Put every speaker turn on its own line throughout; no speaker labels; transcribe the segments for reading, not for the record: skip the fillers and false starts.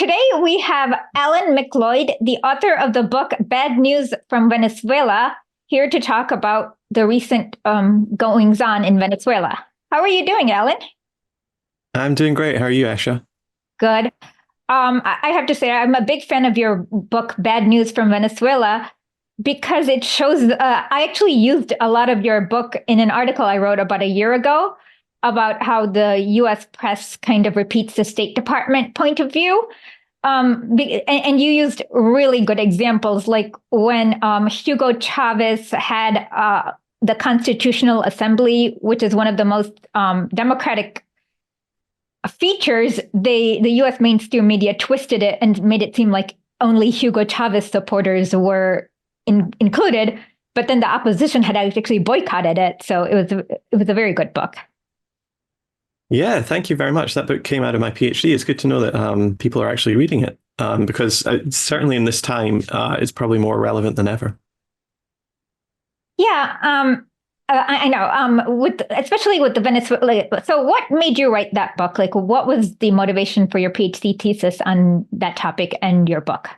today we have Alan MacLeod, the author of the book Bad News from Venezuela, here to talk about the recent goings on in Venezuela. How are you doing, Alan?
I'm doing great. How are you, Asha?
Good. I have to say, I'm a big fan of your book, Bad News from Venezuela, because it shows. I actually used a lot of your book in an article I wrote about a year ago about how the US press kind of repeats the State Department point of view. And you used really good examples, like when Hugo Chavez had the Constitutional Assembly, which is one of the most democratic features. The US mainstream media twisted it and made it seem like only Hugo Chavez supporters were included, but then the opposition had actually boycotted it. So it was a very good book.
Yeah, thank you very much. That book came out of my PhD. It's good to know that people are actually reading it because certainly in this time, it's probably more relevant than ever.
Yeah, I know. Especially with the Venezuela. So, what made you write that book? Like, what was the motivation for your PhD thesis on that topic and your book?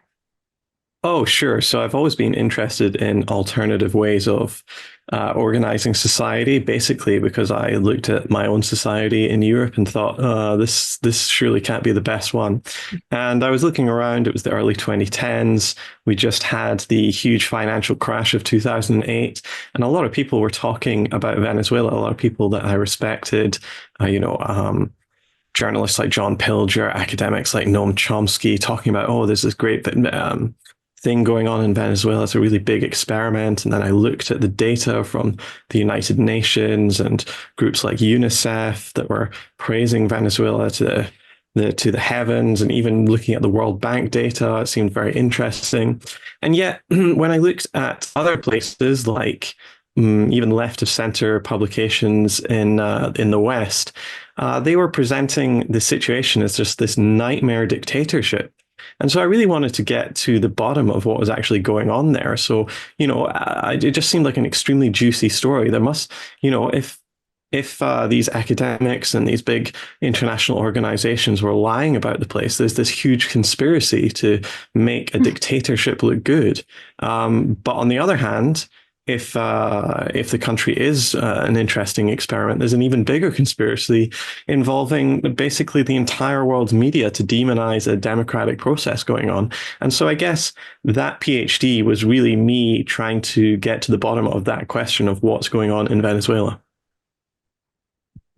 Oh, sure. So I've always been interested in alternative ways of organizing society, basically because I looked at my own society in Europe and thought, this surely can't be the best one. And I was looking around. It was the early 2010s. We just had the huge financial crash of 2008, and a lot of people were talking about Venezuela. A lot of people that I respected, journalists like John Pilger, academics like Noam Chomsky, talking about, oh, there's this great thing going on in Venezuela. It's a really big experiment. And then I looked at the data from the United Nations and groups like UNICEF that were praising Venezuela to the heavens, and even looking at the World Bank data, it seemed very interesting. And yet, when I looked at other places like even left of center publications in the West, they were presenting the situation as just this nightmare dictatorship. And so I really wanted to get to the bottom of what was actually going on there. So, it just seemed like an extremely juicy story. There must, if these academics and these big international organizations were lying about the place, there's this huge conspiracy to make a dictatorship look good. But on the other hand, if the country is an interesting experiment, there's an even bigger conspiracy involving basically the entire world's media to demonize a democratic process going on. And so I guess that PhD was really me trying to get to the bottom of that question of what's going on in Venezuela.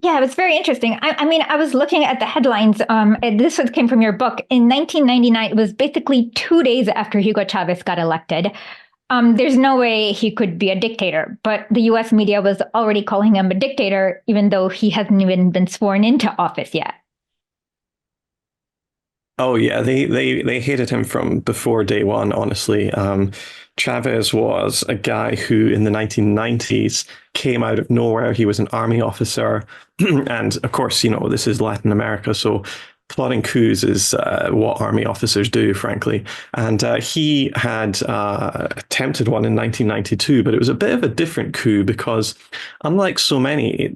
Yeah, it was very interesting. I mean, I was looking at the headlines. This came from your book. In 1999, it was basically 2 days after Hugo Chavez got elected. There's no way he could be a dictator, but the US media was already calling him a dictator, even though he hasn't even been sworn into office yet.
Oh yeah, they hated him from before day one, honestly. Chavez was a guy who in the 1990s came out of nowhere. He was an army officer. And of course, this is Latin America, so plotting coups is what army officers do, frankly. And he had attempted one in 1992, but it was a bit of a different coup because, unlike so many,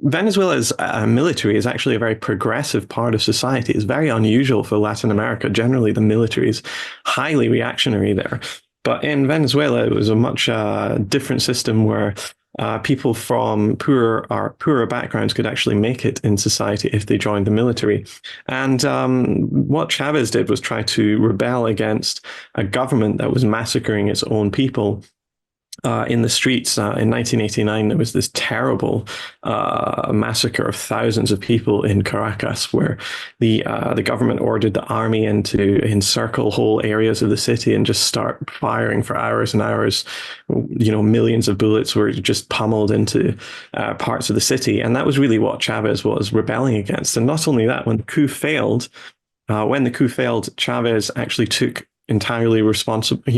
Venezuela's military is actually a very progressive part of society. It's very unusual for Latin America. Generally, the military is highly reactionary there. But in Venezuela, it was a much different system where people from poorer backgrounds could actually make it in society if they joined the military. And what Chavez did was try to rebel against a government that was massacring its own people. In the streets in 1989, there was this terrible massacre of thousands of people in Caracas, where the government ordered the army to encircle whole areas of the city and just start firing for hours and hours. Millions of bullets were just pummeled into parts of the city, and that was really what Chavez was rebelling against. And not only that, when the coup failed, Chavez actually took entirely responsible.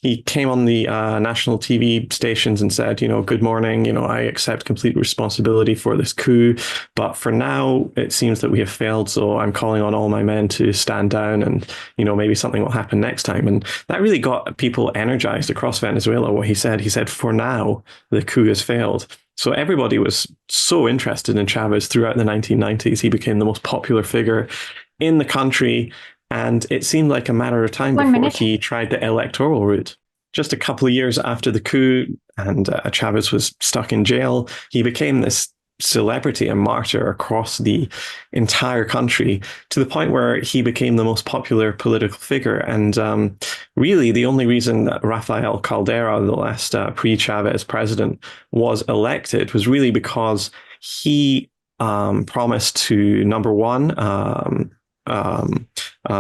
He came on the national TV stations and said, good morning, I accept complete responsibility for this coup. But for now, it seems that we have failed. So I'm calling on all my men to stand down and, maybe something will happen next time. And that really got people energized across Venezuela. What he said, for now, the coup has failed. So everybody was so interested in Chavez throughout the 1990s. He became the most popular figure in the country, and it seemed like a matter of time before he tried the electoral route. Just a couple of years after the coup and Chavez was stuck in jail, he became this celebrity and martyr across the entire country, to the point where he became the most popular political figure. And really, the only reason that Rafael Caldera, the last pre-Chavez president, was elected was really because he promised to, number one,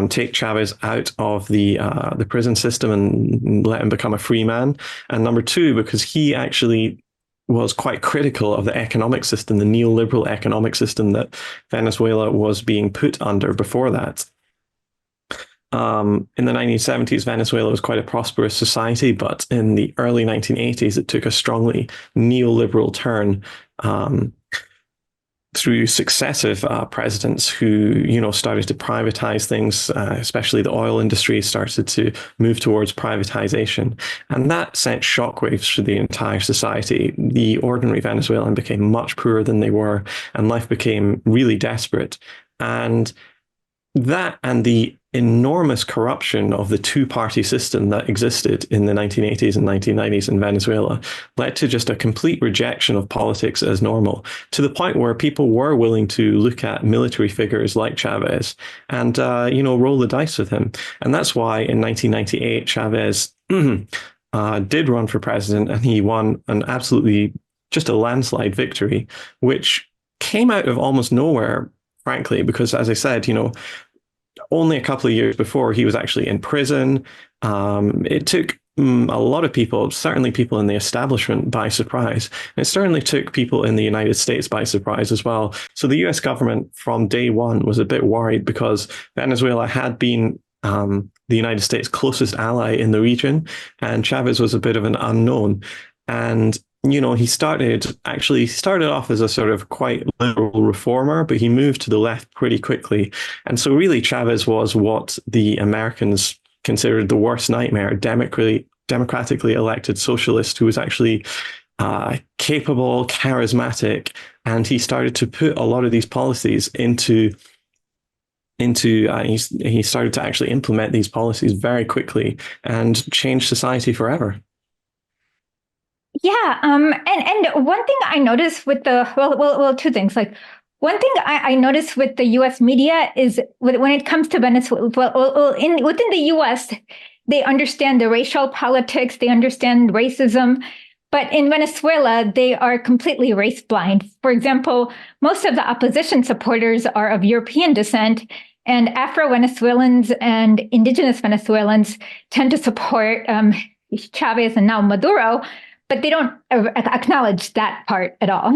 take Chavez out of the prison system and let him become a free man, and number two, because he actually was quite critical of the economic system, the neoliberal economic system that Venezuela was being put under before that. In the 1970s, Venezuela was quite a prosperous society, but in the early 1980s, it took a strongly neoliberal turn through successive presidents who, started to privatize things, especially the oil industry started to move towards privatization. And that sent shockwaves through the entire society. The ordinary Venezuelan became much poorer than they were, and life became really desperate. And that and the enormous corruption of the two-party system that existed in the 1980s and 1990s in Venezuela led to just a complete rejection of politics as normal, to the point where people were willing to look at military figures like Chavez and, roll the dice with him. And that's why in 1998, Chavez did run for president, and he won an absolutely just a landslide victory, which came out of almost nowhere, frankly, because, as I said, only a couple of years before, he was actually in prison. It took a lot of people, certainly people in the establishment, by surprise. And it certainly took people in the United States by surprise as well. So the US government from day one was a bit worried, because Venezuela had been the United States' closest ally in the region, and Chavez was a bit of an unknown. And he started off as a sort of quite liberal reformer, but he moved to the left pretty quickly. And so really Chavez was what the Americans considered the worst nightmare, democratically elected socialist who was actually capable, charismatic, and he started to put a lot of these policies he started to actually implement these policies very quickly and change society forever.
Yeah, and one thing I noticed with two things. Like, one thing I noticed with the U.S. media is when it comes to Venezuela, within the U.S., they understand the racial politics, they understand racism, but in Venezuela, they are completely race blind. For example, most of the opposition supporters are of European descent, and Afro-Venezuelans and indigenous Venezuelans tend to support Chavez and now Maduro, but they don't acknowledge that part at all.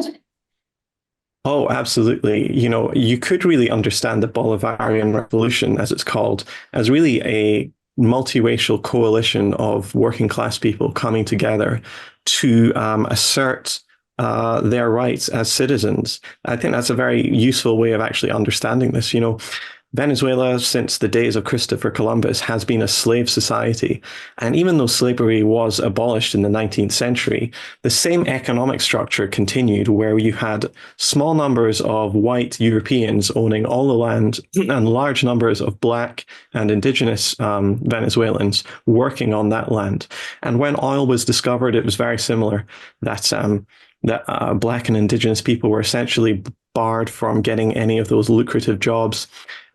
Oh, absolutely. You could really understand the Bolivarian Revolution, as it's called, as really a multiracial coalition of working class people coming together to assert their rights as citizens. I think that's a very useful way of actually understanding this. Venezuela, since the days of Christopher Columbus, has been a slave society. And even though slavery was abolished in the 19th century, the same economic structure continued, where you had small numbers of white Europeans owning all the land and large numbers of black and indigenous Venezuelans working on that land. And when oil was discovered, it was very similar, that black and indigenous people were essentially barred from getting any of those lucrative jobs.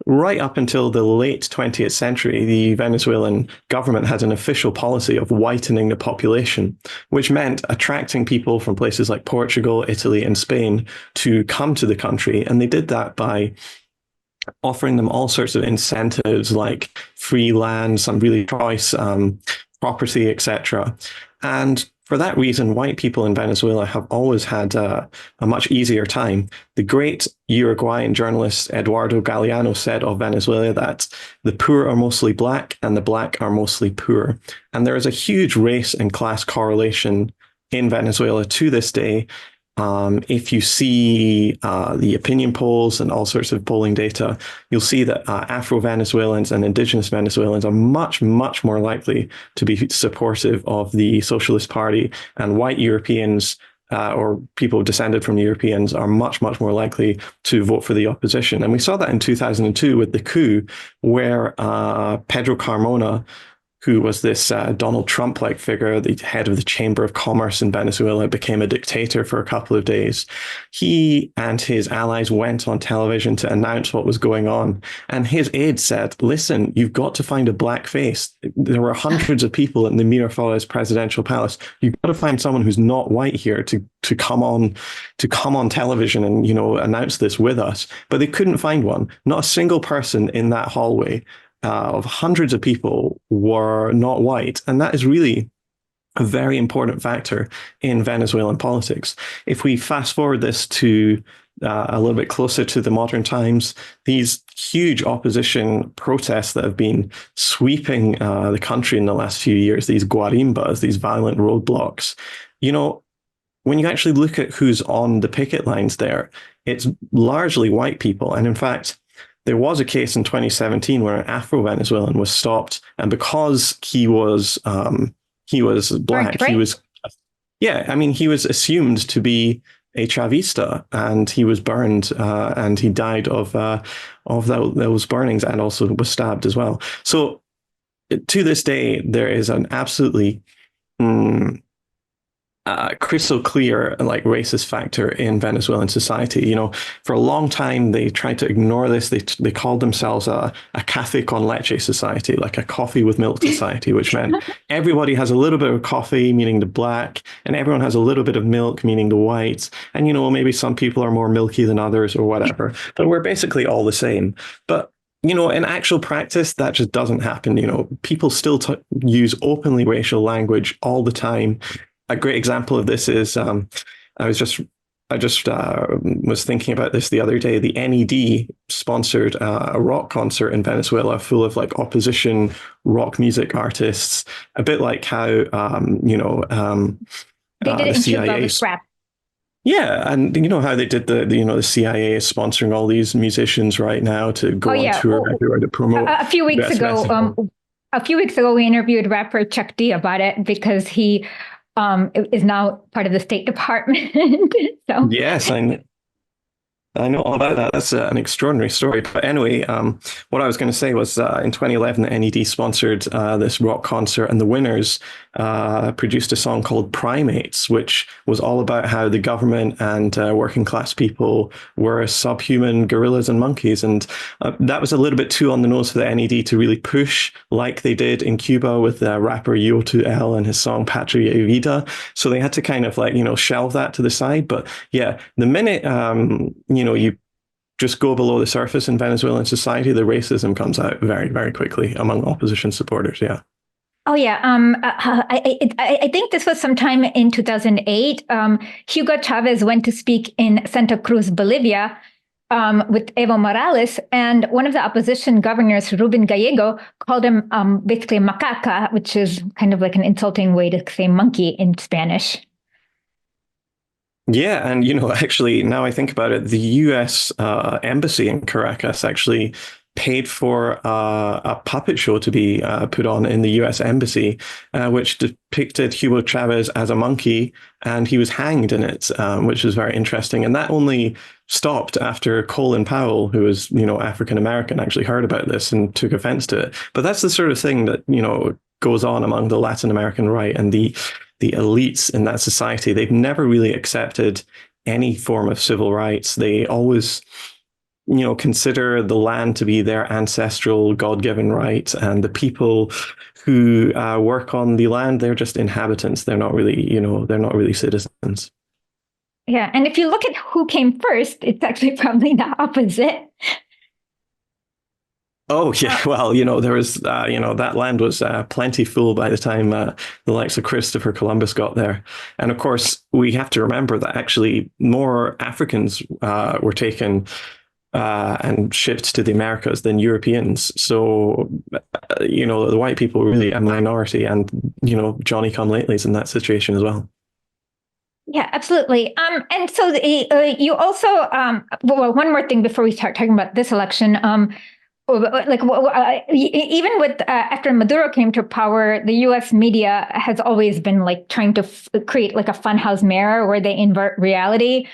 Right up until the late 20th century, the Venezuelan government had an official policy of whitening the population, which meant attracting people from places like Portugal, Italy, and Spain to come to the country. And they did that by offering them all sorts of incentives like free land, some really choice property, etc. And for that reason, white people in Venezuela have always had a much easier time. The great Uruguayan journalist Eduardo Galeano said of Venezuela that the poor are mostly black and the black are mostly poor. And there is a huge race and class correlation in Venezuela to this day. If you see the opinion polls and all sorts of polling data, you'll see that Afro-Venezuelans and indigenous Venezuelans are much, much more likely to be supportive of the Socialist Party, and white Europeans or people descended from Europeans are much, much more likely to vote for the opposition. And we saw that in 2002 with the coup, where Pedro Carmona, who was this Donald Trump-like figure, the head of the Chamber of Commerce in Venezuela, became a dictator for a couple of days. He and his allies went on television to announce what was going on. And his aide said, listen, you've got to find a black face. There were hundreds of people in the Miraflores presidential palace. You've got to find someone who's not white here to come on television and, announce this with us. But they couldn't find one. Not a single person in that hallway of hundreds of people were not white. And that is really a very important factor in Venezuelan politics. If we fast forward this to a little bit closer to the modern times, these huge opposition protests that have been sweeping the country in the last few years, these guarimbas, these violent roadblocks, when you actually look at who's on the picket lines there, it's largely white people. And in fact, there was a case in 2017 where an Afro-Venezuelan was stopped, and because he was black,
right?
he was he was assumed to be a Chavista, and he was burned, and he died of those burnings, and also was stabbed as well. So to this day, there is an absolutely crystal clear racist factor in Venezuelan society. For a long time they tried to ignore this. They called themselves a café con leche society, like a coffee with milk society, which meant everybody has a little bit of coffee, meaning the black, and everyone has a little bit of milk, meaning the white. And maybe some people are more milky than others or whatever, but we're basically all the same. But in actual practice, that just doesn't happen. People still use openly racial language all the time. A great example of this is I just was thinking about this the other day. The NED sponsored a rock concert in Venezuela full of opposition rock music artists, a bit like how
They did it in Cuba with rap.
Yeah, and how they did the CIA is sponsoring all these musicians right now to go on tour everywhere to promote.
A few weeks ago, we interviewed rapper Chuck D about it because he is now part of the State Department. So
yes, I know all about that. That's an extraordinary story. But anyway, what I was going to say was in 2011, the NED sponsored this rock concert, and the winners produced a song called Primates, which was all about how the government and working class people were subhuman gorillas and monkeys. And that was a little bit too on the nose for the NED to really push like they did in Cuba with rapper Yo2L and his song Patria y Vida. So they had to kind of shelve that to the side. But yeah, the minute, you just go below the surface in Venezuelan society, the racism comes out very, very quickly among opposition supporters. Yeah.
Oh yeah. I think this was sometime in 2008. Hugo Chavez went to speak in Santa Cruz, Bolivia, with Evo Morales, and one of the opposition governors, Ruben Gallego, called him basically macaca, which is kind of like an insulting way to say monkey in Spanish.
Yeah, and actually, now I think about it, the U.S. Embassy in Caracas actually paid for a puppet show to be put on in the U.S. Embassy, which depicted Hugo Chavez as a monkey, and he was hanged in it, which was very interesting. And that only stopped after Colin Powell, who was African American, actually heard about this and took offense to it. But that's the sort of thing that goes on among the Latin American right and the elites in that society. They've never really accepted any form of civil rights. They always, consider the land to be their ancestral God-given right, and the people who work on the land, they're just inhabitants. They're not really, they're not really citizens.
Yeah, and if you look at who came first, it's actually probably the opposite.
Oh, yeah. Well, there was, that land was plentiful by the time the likes of Christopher Columbus got there. And of course, we have to remember that actually more Africans were taken and shipped to the Americas than Europeans. So, the white people were really a minority, and, Johnny come latelys in that situation as well.
Yeah, absolutely. And so you also, well, one more thing before we start talking about this election. like even with after Maduro came to power, the U.S. media has always been like trying to create like a funhouse mirror where they invert reality.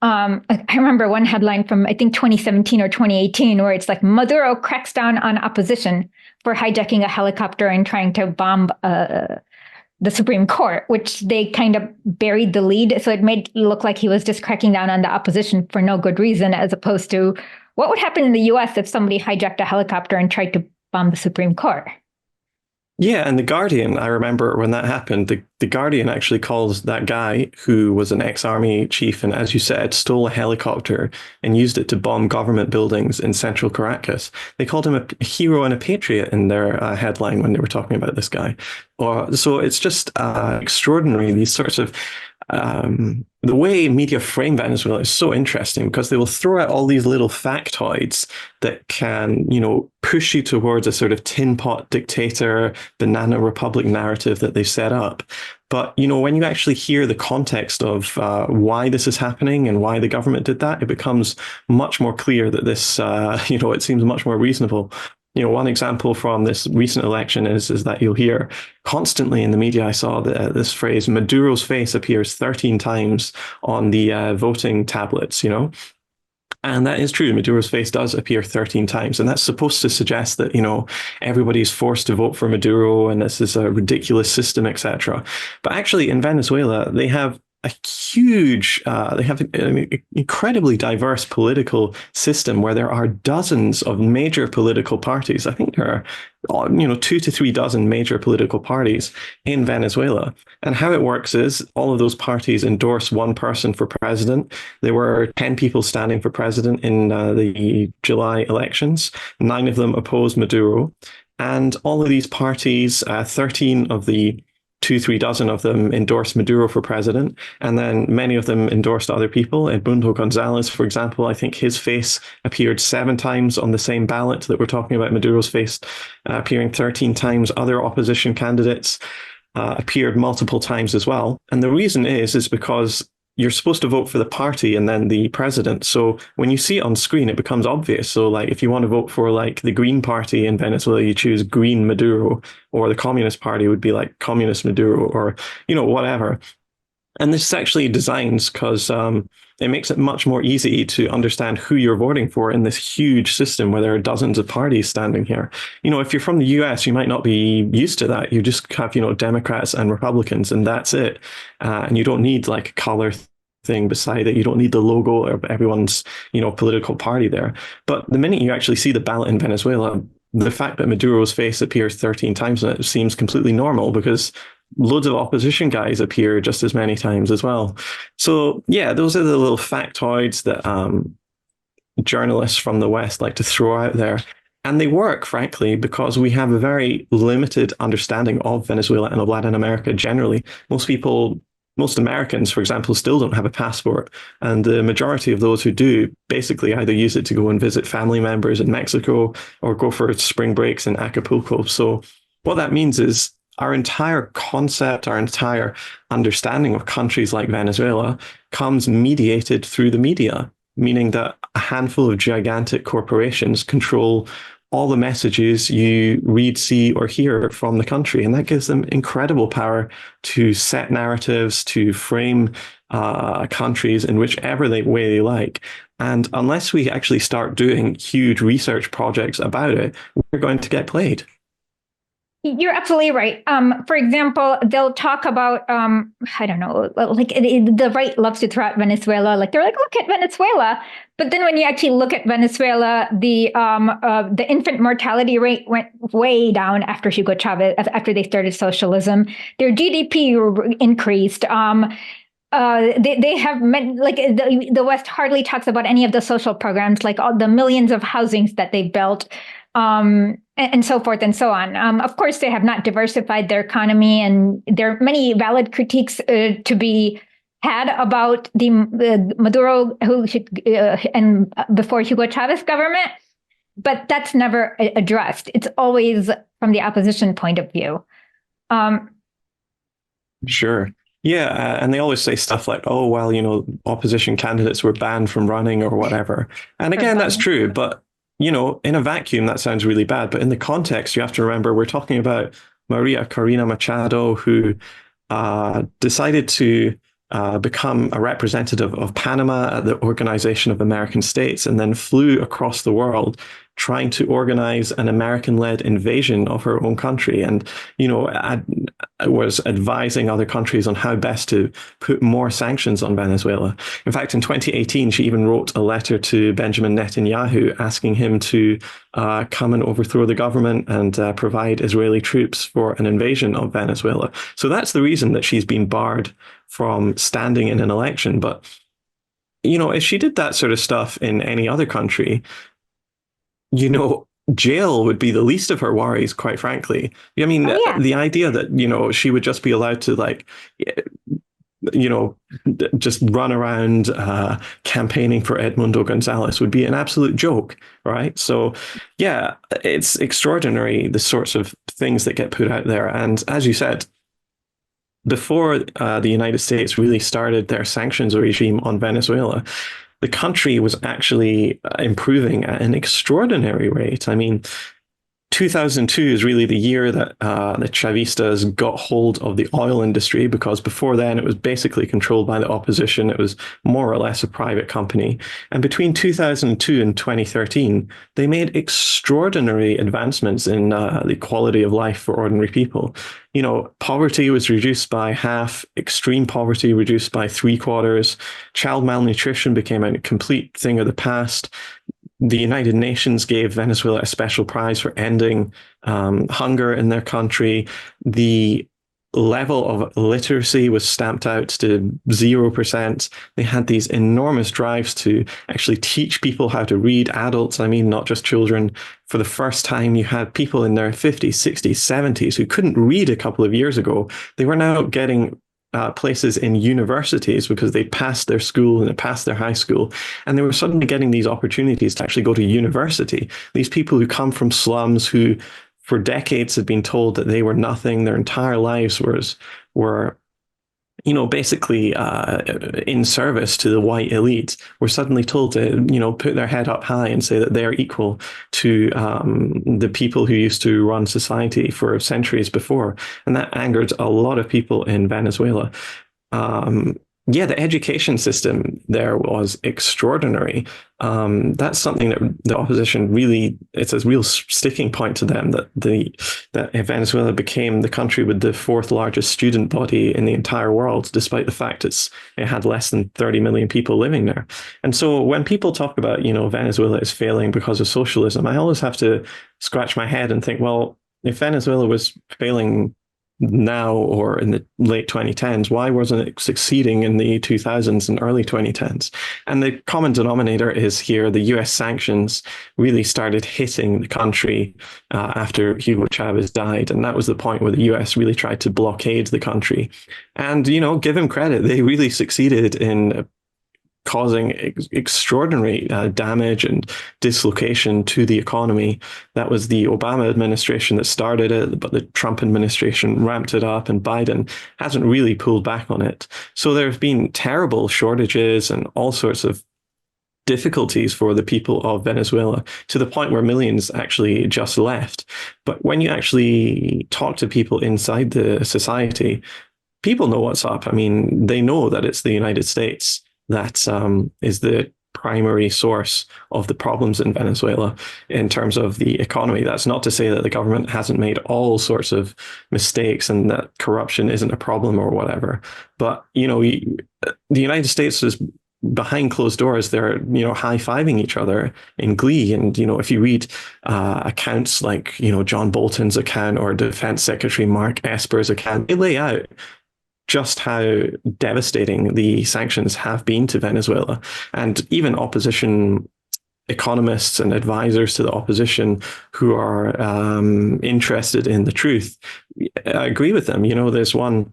I remember one headline from I think 2017 or 2018 where it's like Maduro cracks down on opposition for hijacking a helicopter and trying to bomb the Supreme Court, which they kind of buried the lead. So it made it look like he was just cracking down on the opposition for no good reason, as opposed to what would happen in the US if somebody hijacked a helicopter and tried to bomb the Supreme Court.
Yeah, and The Guardian, I remember when that happened, the Guardian actually calls that guy who was an ex-army chief and, as you said, stole a helicopter and used it to bomb government buildings in central Caracas. They called him a hero and a patriot in their headline when they were talking about this guy. So it's just extraordinary, these sorts of the way media frame Venezuela is so interesting because they will throw out all these little factoids that can, push you towards a sort of tin pot dictator, banana republic narrative that they've set up. But, when you actually hear the context of why this is happening and why the government did that, it becomes much more clear that this, it seems much more reasonable. One example from this recent election is that you'll hear constantly in the media, I saw this phrase, Maduro's face appears 13 times on the voting tablets, And that is true. Maduro's face does appear 13 times. And that's supposed to suggest that, everybody's forced to vote for Maduro and this is a ridiculous system, etc. But actually in Venezuela, they have they have an incredibly diverse political system where there are dozens of major political parties. I think there are, 2 to 3 dozen major political parties in Venezuela. And how it works is all of those parties endorse one person for president. There were 10 people standing for president in the July elections. 9 of them opposed Maduro. And all of these parties, 13 of the 3 dozen of them endorsed Maduro for president, and then many of them endorsed other people. Edmundo Gonzalez, for example, I think his face appeared 7 times on the same ballot that we're talking about, Maduro's face appearing 13 times. Other opposition candidates appeared multiple times as well. And the reason is because you're supposed to vote for the party and then the president. So when you see it on screen, it becomes obvious. So like if you want to vote for like the Green Party in Venezuela, you choose Green Maduro, or the Communist Party would be like Communist Maduro, or, whatever. And this is actually designed because it makes it much more easy to understand who you're voting for in this huge system where there are dozens of parties standing here. If you're from the US, you might not be used to that. You just have, Democrats and Republicans, and that's it. And you don't need like a color thing beside it. You don't need the logo of everyone's, political party there. But the minute you actually see the ballot in Venezuela, the fact that Maduro's face appears 13 times on it seems completely normal because loads of opposition guys appear just as many times as well. So yeah, those are the little factoids that journalists from the West like to throw out there. And they work, frankly, because we have a very limited understanding of Venezuela and of Latin America generally. Most Americans, for example, still don't have a passport. And the majority of those who do basically either use it to go and visit family members in Mexico or go for spring breaks in Acapulco. So what that means is our entire concept, our entire understanding of countries like Venezuela comes mediated through the media, meaning that a handful of gigantic corporations control all the messages you read, see, or hear from the country. And that gives them incredible power to set narratives, to frame countries in whichever way they like. And unless we actually start doing huge research projects about it, we're going to get played.
You're absolutely right. For example, they'll talk about, I don't know, like the right loves to throw out Venezuela. Like they're like, look at Venezuela. But then when you actually look at Venezuela, the infant mortality rate went way down after Hugo Chavez, after they started socialism. Their GDP increased. They have like the West hardly talks about any of the social programs, like all the millions of housings that they've built. And so forth and so on. Of course, they have not diversified their economy, and there are many valid critiques to be had about the Maduro and before Hugo Chavez government, but that's never addressed. It's always from the opposition point of view.
Sure. Yeah, and they always say stuff like, oh, well, opposition candidates were banned from running or whatever. And again, that's true, but in a vacuum, that sounds really bad. But in the context, you have to remember we're talking about Maria Corina Machado, who decided to become a representative of Panama at the Organization of American States, and then flew across the world trying to organize an American-led invasion of her own country. And, I was advising other countries on how best to put more sanctions on Venezuela. In fact, in 2018, she even wrote a letter to Benjamin Netanyahu asking him to come and overthrow the government and provide Israeli troops for an invasion of Venezuela. So that's the reason that she's been barred from standing in an election. But, if she did that sort of stuff in any other country, jail would be the least of her worries, quite frankly. I mean,
Oh, yeah.
the idea that, she would just be allowed to, like, just run around campaigning for Edmundo Gonzalez would be an absolute joke, right? So, yeah, it's extraordinary, the sorts of things that get put out there. And as you said, before the United States really started their sanctions regime on Venezuela, the country was actually improving at an extraordinary rate. I mean, 2002 is really the year that the Chavistas got hold of the oil industry, because before then it was basically controlled by the opposition. It was more or less a private company. And between 2002 and 2013, they made extraordinary advancements in the quality of life for ordinary people. Poverty was reduced by half, extreme poverty reduced by three-quarters, child malnutrition became a complete thing of the past. The United Nations gave Venezuela a special prize for ending hunger in their country. The level of literacy was stamped out to 0%. They had these enormous drives to actually teach people how to read, adults, I mean, not just children. For the first time, you had people in their 50s, 60s, 70s who couldn't read a couple of years ago. They were now getting places in universities because they passed their school and they passed their high school, and they were suddenly getting these opportunities to actually go to university. These people who come from slums, who for decades had been told that they were nothing, their entire lives were basically in service to the white elite, were suddenly told to, put their head up high and say that they are equal to the people who used to run society for centuries before. And that angered a lot of people in Venezuela. Yeah, the education system there was extraordinary. That's something that the opposition really, it's a real sticking point to them, that Venezuela became the country with the fourth largest student body in the entire world, despite the fact it had less than 30 million people living there. And so when people talk about, Venezuela is failing because of socialism, I always have to scratch my head and think, well, if Venezuela was failing now or in the late 2010s, why wasn't it succeeding in the 2000s and early 2010s? And the common denominator is here, the US sanctions really started hitting the country after Hugo Chavez died. And that was the point where the US really tried to blockade the country. And, give them credit, they really succeeded in causing extraordinary damage and dislocation to the economy. That was the Obama administration that started it, but the Trump administration ramped it up, and Biden hasn't really pulled back on it. So there have been terrible shortages and all sorts of difficulties for the people of Venezuela, to the point where millions actually just left. But when you actually talk to people inside the society, people know what's up. I mean, they know that it's the United States that is the primary source of the problems in Venezuela in terms of the economy. That's not to say that the government hasn't made all sorts of mistakes and that corruption isn't a problem or whatever. But, the United States is behind closed doors. They're, high-fiving each other in glee. And, if you read accounts like, John Bolton's account or Defense Secretary Mark Esper's account, they lay out just how devastating the sanctions have been to Venezuela. And even opposition economists and advisors to the opposition who are interested in the truth, I agree with them. There's one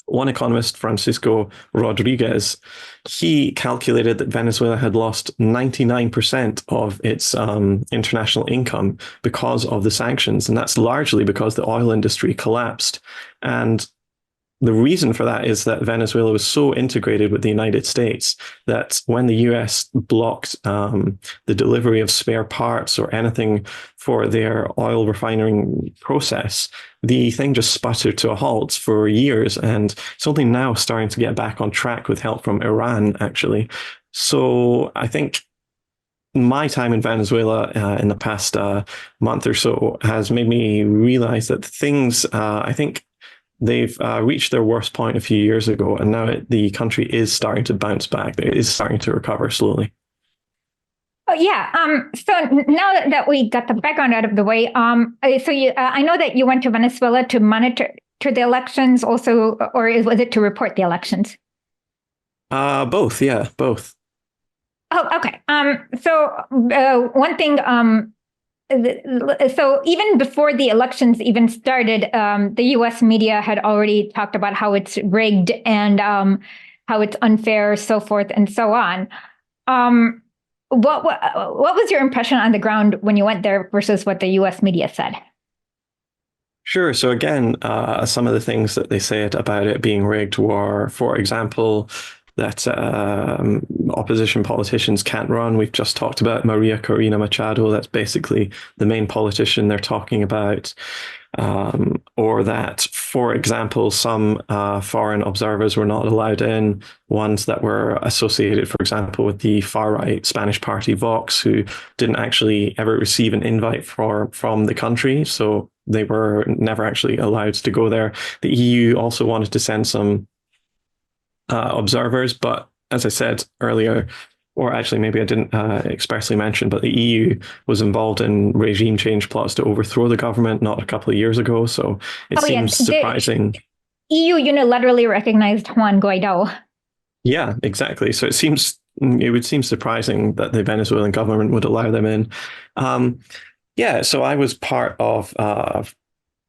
economist, Francisco Rodriguez. He calculated that Venezuela had lost 99% of its international income because of the sanctions. And that's largely because the oil industry collapsed. And the reason for that is that Venezuela was so integrated with the United States that when the US blocked the delivery of spare parts or anything for their oil refining process, the thing just sputtered to a halt for years. And it's only now starting to get back on track with help from Iran, actually. So I think my time in Venezuela in the past month or so has made me realize that things, I think, they've reached their worst point a few years ago, and now the country is starting to bounce back. It is starting to recover slowly.
Oh yeah. So now that we got the background out of the way, I know that you went to Venezuela to monitor the elections, also, or was it to report the elections?
Both, yeah, both.
Oh, okay. One thing. So even before the elections even started, the U.S. media had already talked about how it's rigged and how it's unfair, so forth and so on. What was your impression on the ground when you went there versus what the U.S. media said?
Sure. So again, some of the things that they said about it being rigged were, for example, that opposition politicians can't run. We've just talked about Maria Corina Machado. That's basically the main politician they're talking about. Or that, for example, some foreign observers were not allowed in, ones that were associated, for example, with the far-right Spanish party Vox, who didn't actually ever receive an invite from the country. So they were never actually allowed to go there. The EU also wanted to send some observers, but as I said earlier, or actually maybe I didn't expressly mention, but the EU was involved in regime change plots to overthrow the government not a couple of years ago. So it seems surprising.
The EU unilaterally recognized Juan Guaido.
Yeah, exactly. So it would seem surprising that the Venezuelan government would allow them in. Yeah, so I was part of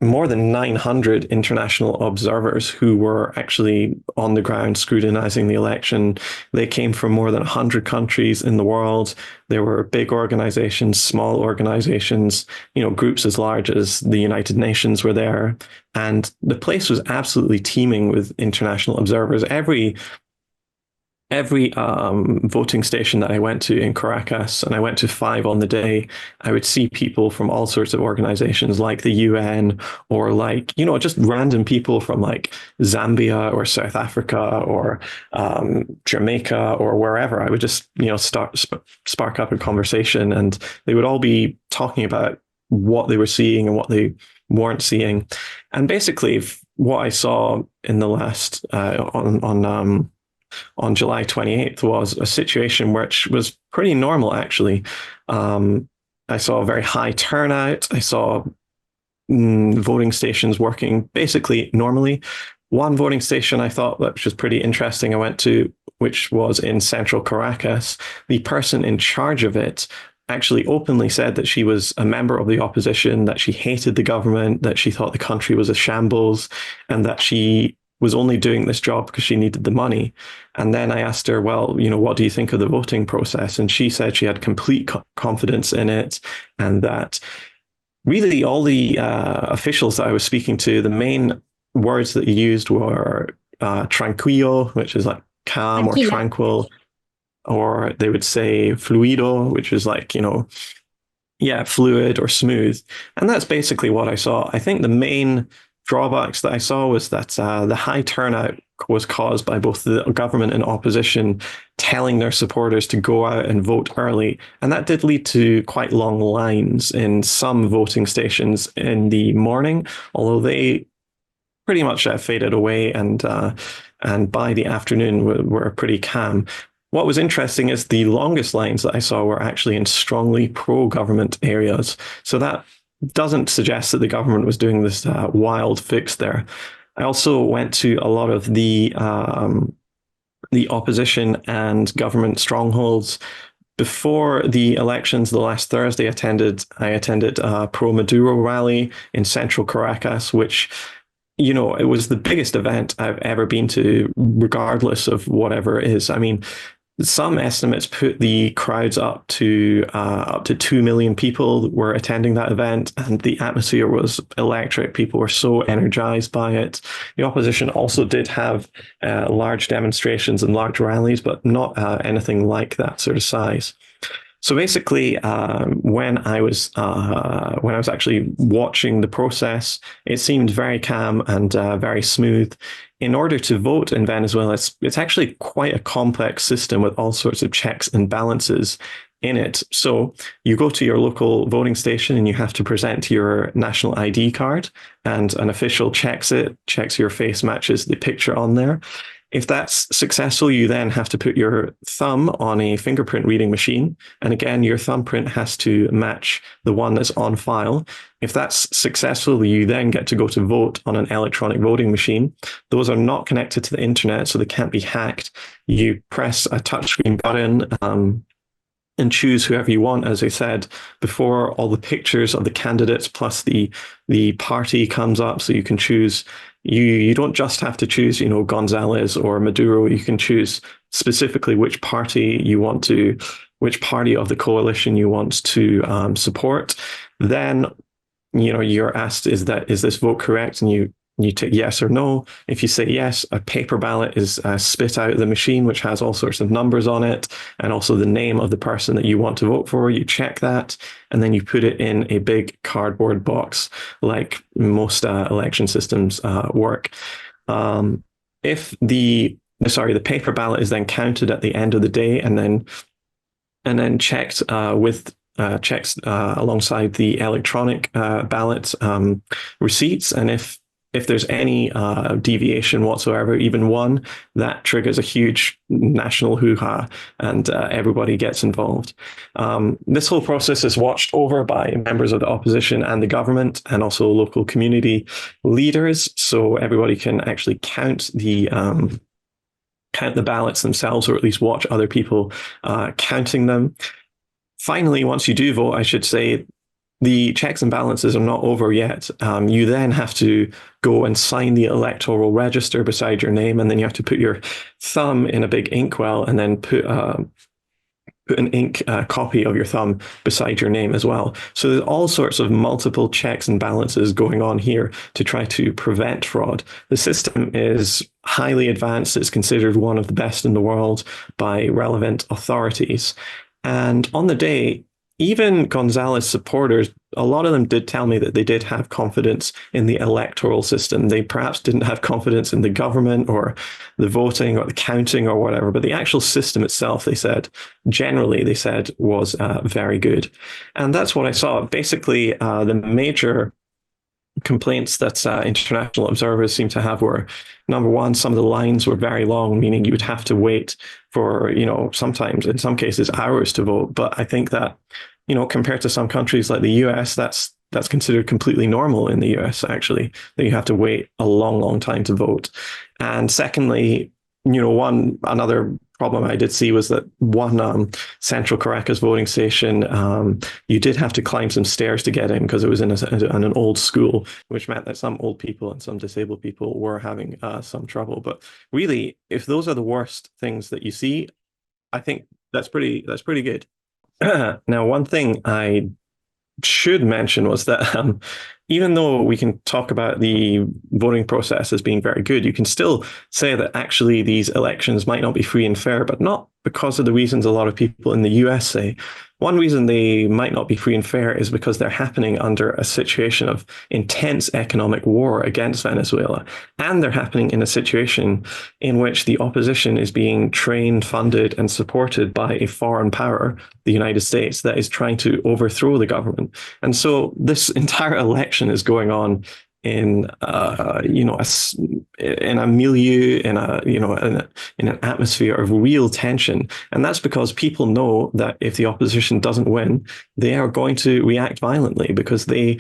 more than 900 international observers who were actually on the ground scrutinizing the election. They came from more than 100 countries in the world. There were big organizations, small organizations, groups as large as the United Nations were there. And the place was absolutely teeming with international observers. Every voting station that I went to in Caracas, and I went to 5 on the day, I would see people from all sorts of organizations like the UN or just random people from like Zambia or South Africa or Jamaica or wherever. I would just, spark up a conversation, and they would all be talking about what they were seeing and what they weren't seeing. And basically what I saw in the last on July 28th was a situation which was pretty normal, actually. I saw a very high turnout. I saw voting stations working basically normally. One voting station I thought which was pretty interesting I went to, which was in central Caracas. The person in charge of it actually openly said that she was a member of the opposition, that she hated the government, that she thought the country was a shambles, and that she was only doing this job because she needed the money. And then I asked her, well, what do you think of the voting process? And she said she had complete confidence in it, and that really all the officials that I was speaking to, the main words that he used were tranquillo, which is like calm or tranquil, or they would say fluido, which is like, fluid or smooth. And that's basically what I saw. I think the main drawbacks that I saw was that the high turnout was caused by both the government and opposition telling their supporters to go out and vote early. And that did lead to quite long lines in some voting stations in the morning, although they pretty much faded away, and by the afternoon were pretty calm. What was interesting is the longest lines that I saw were actually in strongly pro-government areas. So that doesn't suggest that the government was doing this wild fix there. I also went to a lot of the opposition and government strongholds. Before the elections, the last Thursday, I attended a pro-Maduro rally in central Caracas, which, it was the biggest event I've ever been to, regardless of whatever it is. I mean, some estimates put the crowds up to 2 million people were attending that event, and the atmosphere was electric. People were so energized by it. The opposition also did have large demonstrations and large rallies, but not anything like that sort of size. So basically, when I was actually watching the process, it seemed very calm and very smooth. In order to vote in Venezuela, it's actually quite a complex system with all sorts of checks and balances in it. So you go to your local voting station and you have to present your national ID card, and an official checks your face matches the picture on there. If that's successful, you then have to put your thumb on a fingerprint reading machine. And again, your thumbprint has to match the one that's on file. If that's successful, you then get to go to vote on an electronic voting machine. Those are not connected to the internet, so they can't be hacked. You press a touchscreen button, and choose whoever you want. As I said before, all the pictures of the candidates plus the party comes up, so you can choose. You don't just have to choose, Gonzalez or Maduro. You can choose specifically which party of the coalition you want to support. Then, you're asked, is this vote correct? And you tick yes or no. If you say yes, a paper ballot is spit out of the machine, which has all sorts of numbers on it, and also the name of the person that you want to vote for. You check that, and then you put it in a big cardboard box, like most election systems work. If the paper ballot is then counted at the end of the day, and then checked with checks alongside the electronic ballot receipts, and if there's any deviation whatsoever, even one, that triggers a huge national hoo-ha, and everybody gets involved. This whole process is watched over by members of the opposition and the government, and also local community leaders, so everybody can actually count the ballots themselves, or at least watch other people counting them. Finally, once you do vote, I should say, the checks and balances are not over yet. You then have to go and sign the electoral register beside your name, and then you have to put your thumb in a big inkwell, and then put an ink copy of your thumb beside your name as well. So there's all sorts of multiple checks and balances going on here to try to prevent fraud. The system is highly advanced. It's considered one of the best in the world by relevant authorities. And on the day, even Gonzalez supporters, a lot of them did tell me that they did have confidence in the electoral system. They perhaps didn't have confidence in the government or the voting or the counting or whatever, but the actual system itself, they said, was very good. And that's what I saw. Basically, the major complaints that international observers seem to have were, number one, some of the lines were very long, meaning you would have to wait for, sometimes, in some cases, hours to vote. But I think that, compared to some countries like the US, that's considered completely normal in the US, actually, that you have to wait a long, long time to vote. And secondly, another problem I did see was that one central Caracas voting station, you did have to climb some stairs to get in because it was in an old school, which meant that some old people and some disabled people were having some trouble. But really, if those are the worst things that you see, I think that's pretty good. Now, one thing I should mention was that even though we can talk about the voting process as being very good, you can still say that actually these elections might not be free and fair, but not because of the reasons a lot of people in the US say. One reason they might not be free and fair is because they're happening under a situation of intense economic war against Venezuela. And they're happening in a situation in which the opposition is being trained, funded, and supported by a foreign power, the United States, that is trying to overthrow the government. And so this entire election is going on in a milieu, in an atmosphere of real tension, and that's because people know that if the opposition doesn't win, they are going to react violently, because they,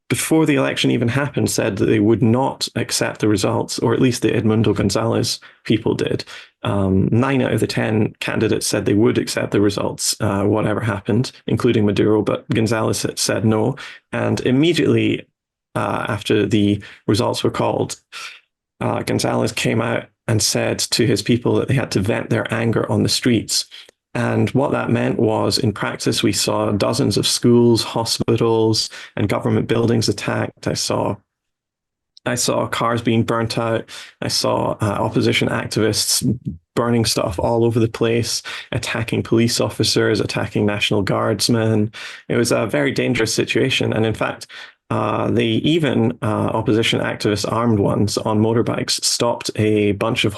before the election even happened, said that they would not accept the results, or at least the Edmundo Gonzalez people did. 9 out of the 10 candidates said they would accept the results, whatever happened, including Maduro, but Gonzalez said no, and immediately after the results were called, Gonzalez came out and said to his people that they had to vent their anger on the streets. And what that meant was, in practice, we saw dozens of schools, hospitals, and government buildings attacked. I saw cars being burnt out. I saw opposition activists burning stuff all over the place, attacking police officers, attacking National Guardsmen. It was a very dangerous situation. And in fact, opposition activists, armed ones on motorbikes, stopped a bunch of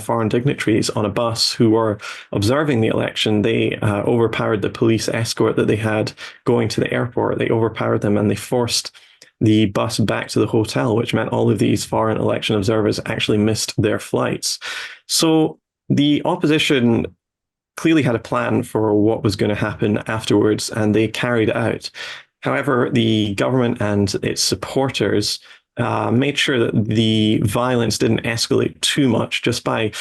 foreign dignitaries on a bus who were observing the election. They overpowered the police escort that they had going to the airport. They overpowered them and they forced the bus back to the hotel, which meant all of these foreign election observers actually missed their flights. So the opposition clearly had a plan for what was going to happen afterwards, and they carried it out. However, the government and its supporters made sure that the violence didn't escalate too much just by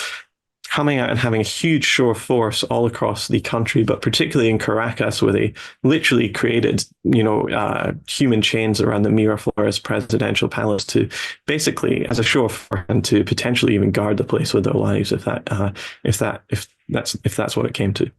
coming out and having a huge show of force all across the country, but particularly in Caracas, where they literally created, human chains around the Miraflores presidential palace to basically, as a show of force, and to potentially even guard the place with their lives, if that's what it came to.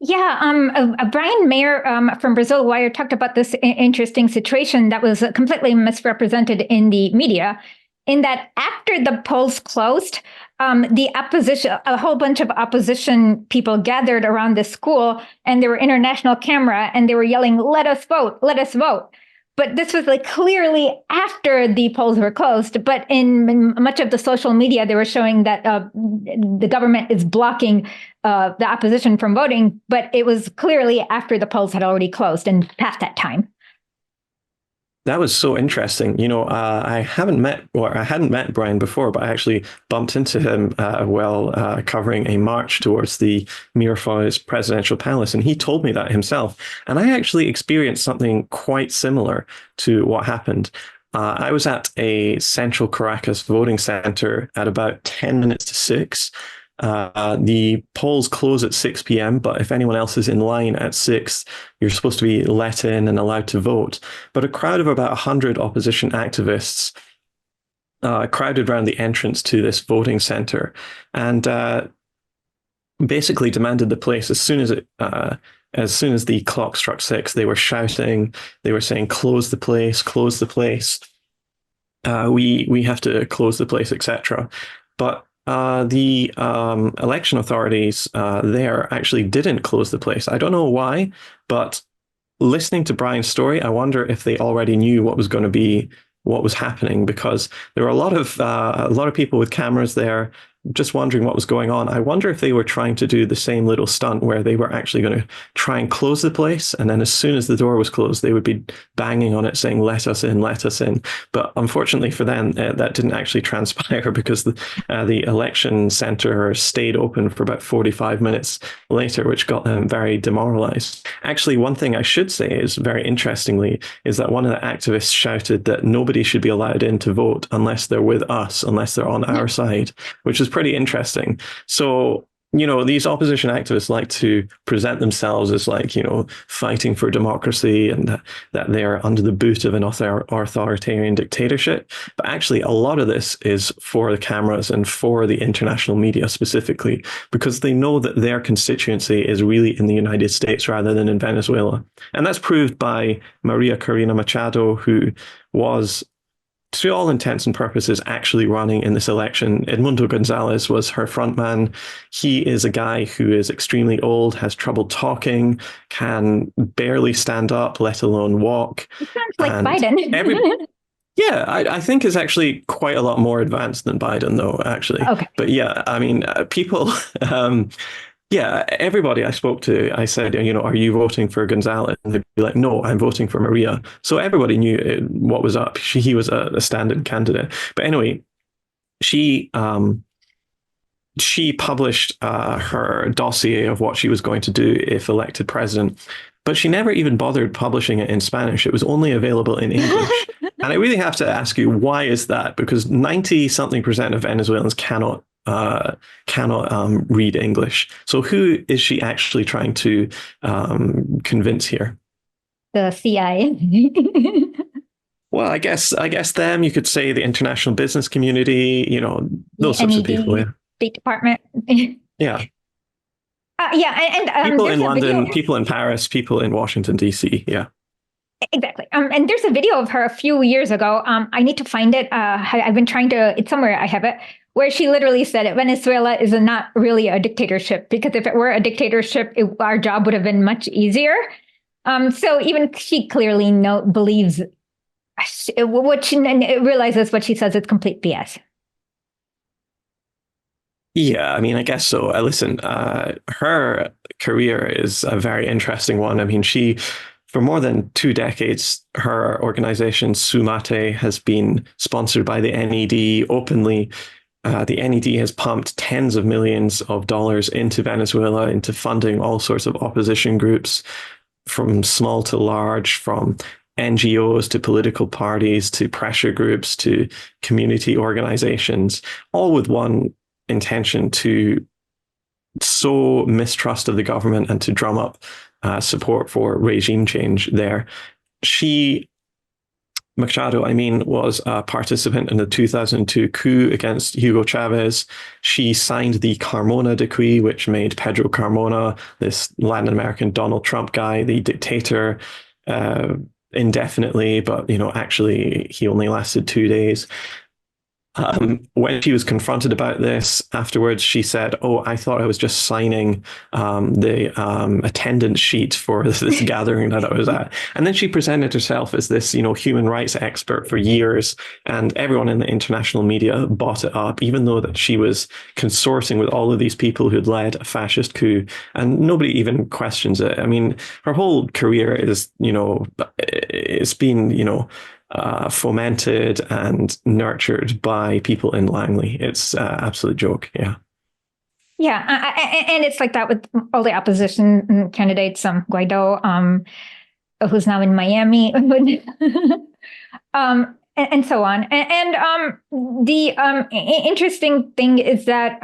Yeah, Brian Mayer from Brazil Wire talked about this interesting situation that was completely misrepresented in the media, in that after the polls closed, the opposition, a whole bunch of opposition people gathered around the school, and there were international camera, and they were yelling, "Let us vote, let us vote." But this was like clearly after the polls were closed. But in much of the social media, they were showing that the government is blocking the opposition from voting. But it was clearly after the polls had already closed and past that time.
That was so interesting. I hadn't met Brian before, but I actually bumped into him while covering a march towards the Miraflores presidential palace, and he told me that himself. And I actually experienced something quite similar to what happened. I was at a central Caracas voting center at about 10 minutes to 6. The polls close at 6 p.m., but if anyone else is in line at 6, you're supposed to be let in and allowed to vote. But a crowd of about 100 opposition activists crowded around the entrance to this voting center and basically demanded the place as soon as the clock struck 6. They were shouting, they were saying, "Close the place, close the place. We have to close the place," etc. But the election authorities there actually didn't close the place. I don't know why, but listening to Brian's story, I wonder if they already knew what was happening, because there were a lot of people with cameras there just wondering what was going on. I wonder if they were trying to do the same little stunt where they were actually going to try and close the place, and then as soon as the door was closed, they would be banging on it saying, "Let us in, let us in." But unfortunately for them, that didn't actually transpire, because the election center stayed open for about 45 minutes later, which got them very demoralized. Actually, one thing I should say is, very interestingly, is that one of the activists shouted that nobody should be allowed in to vote unless they're with us, unless they're on our side, which is pretty interesting. So, these opposition activists like to present themselves as fighting for democracy and that they're under the boot of an authoritarian dictatorship. But actually, a lot of this is for the cameras and for the international media specifically, because they know that their constituency is really in the United States rather than in Venezuela. And that's proved by Maria Corina Machado, who was, to all intents and purposes, actually running in this election. Edmundo Gonzalez was her frontman. He is a guy who is extremely old, has trouble talking, can barely stand up, let alone walk.
It sounds like Biden.
Yeah, I think is actually quite a lot more advanced than Biden, though, actually.
Okay.
But yeah, I mean, people... Yeah, everybody I spoke to, I said, "Are you voting for Gonzalez?" And they'd be like, "No, I'm voting for Maria." So everybody knew what was up. He was a stand-in candidate. But anyway, she published her dossier of what she was going to do if elected president, but she never even bothered publishing it in Spanish. It was only available in English. And I really have to ask you, why is that? Because 90-something% of Venezuelans cannot read English. So who is she actually trying to convince here?
The CIA.
Well, I guess them, you could say the international business community,
The
those sorts of people.
NED,
Yeah.
State Department.
Yeah.
Yeah, and
People in
there's a video.
London, people in Paris, people in Washington, D.C. Yeah.
Exactly. And there's a video of her a few years ago. I need to find it. I've been trying to, it's somewhere, I have it, where she literally said it, Venezuela is not really a dictatorship, because if it were a dictatorship, our job would have been much easier. So even she clearly believes what she realizes what she says is complete BS.
Yeah, I mean, I guess so. Listen, her career is a very interesting one. I mean, for more than 2 decades, her organization, Sumate, has been sponsored by the NED openly. The NED has pumped tens of millions of dollars into Venezuela, into funding all sorts of opposition groups, from small to large, from NGOs to political parties to pressure groups to community organizations, all with one intention: to sow mistrust of the government and to drum up support for regime change there. Machado, I mean, was a participant in the 2002 coup against Hugo Chavez. She signed the Carmona Decree, which made Pedro Carmona, this Latin American Donald Trump guy, the dictator indefinitely, but actually he only lasted 2 days. When she was confronted about this afterwards, she said, "Oh, I thought I was just signing the attendance sheet for this gathering that I was at." And then she presented herself as this, human rights expert for years, and everyone in the international media bought it up, even though that she was consorting with all of these people who had led a fascist coup, and nobody even questions it. I mean, her whole career is, it's been, fomented and nurtured by people in Langley. It's an absolute joke. Yeah.
Yeah, and it's like that with all the opposition candidates. Guaido, who's now in Miami, and so on. The interesting thing is that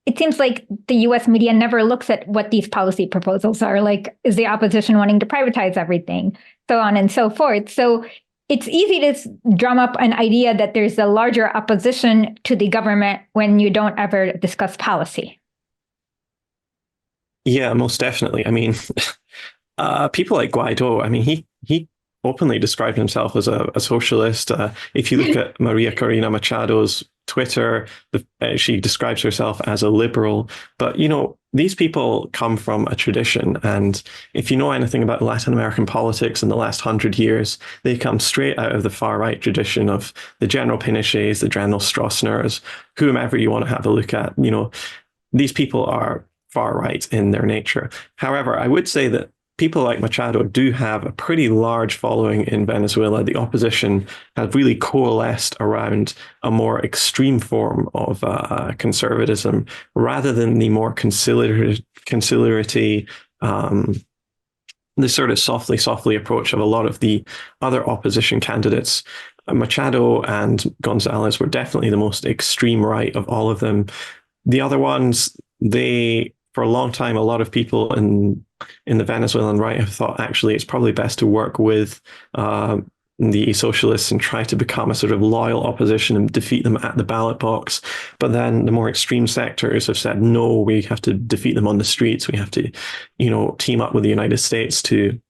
it seems like the U.S. media never looks at what these policy proposals are. Like, is the opposition wanting to privatize everything, so on and so forth. So it's easy to drum up an idea that there's a larger opposition to the government when you don't ever discuss policy.
Yeah, most definitely. I mean, people like Guaido, I mean, he openly described himself as a socialist. If you look at Maria Corina Machado's Twitter, she describes herself as a liberal. But, these people come from a tradition. And if you know anything about Latin American politics in the last 100 years, they come straight out of the far right tradition of the General Pinochets, the General Stroessners, whomever you want to have a look at. These people are far right in their nature. However, I would say that people like Machado do have a pretty large following in Venezuela. The opposition have really coalesced around a more extreme form of conservatism, rather than the more conciliatory, the sort of softly approach of a lot of the other opposition candidates. Machado and Gonzalez were definitely the most extreme right of all of them. The other ones, for a long time, a lot of people in the Venezuelan right have thought, actually, it's probably best to work with the socialists and try to become a sort of loyal opposition and defeat them at the ballot box. But then the more extreme sectors have said, no, we have to defeat them on the streets. We have to, team up with the United States to